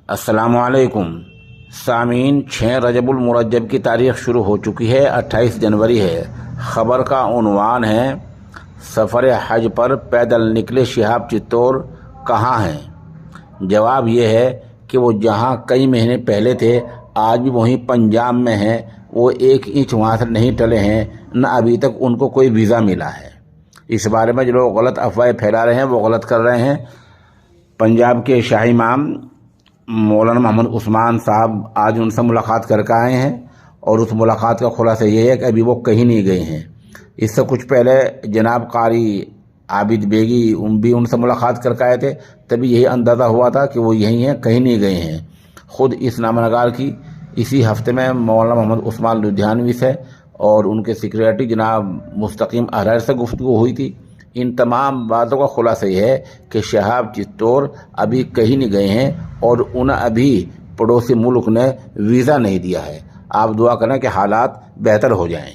السلام علیکم سامعین، 6 رجب المرجب کی تاریخ شروع ہو چکی ہے، 28 جنوری ہے۔ خبر کا عنوان ہے سفر حج پر پیدل نکلے شہاب چتور کہاں ہیں؟ جواب یہ ہے کہ وہ جہاں کئی مہینے پہلے تھے آج بھی وہیں پنجاب میں ہیں۔ وہ 1 انچ وہاں سے نہیں ٹلے ہیں، نہ ابھی تک ان کو کوئی ویزا ملا ہے۔ اس بارے میں جو لوگ غلط افواہیں پھیلا رہے ہیں وہ غلط کر رہے ہیں۔ پنجاب کے شاہی امام مولانا محمد عثمان صاحب آج ان سے ملاقات کر کے آئے ہیں، اور اس ملاقات کا خلاصہ یہ ہے کہ ابھی وہ کہیں نہیں گئے ہیں۔ اس سے کچھ پہلے جناب قاری عابد بیگی بھی ان سے ملاقات کر کے آئے تھے، تبھی یہی اندازہ ہوا تھا کہ وہ یہیں ہیں، کہیں نہیں گئے ہیں۔ خود اس نامہ نگار کی اسی ہفتے میں مولانا محمد عثمان لدھیانوی سے اور ان کے سیکریٹری جناب مستقیم احرار سے گفتگو ہوئی تھی۔ ان تمام باتوں کا خلاصہ یہ ہے کہ شہاب چتور ابھی کہیں نہیں گئے ہیں، اور انہیں ابھی پڑوسی ملک نے ویزا نہیں دیا ہے۔ آپ دعا کریں کہ حالات بہتر ہو جائیں۔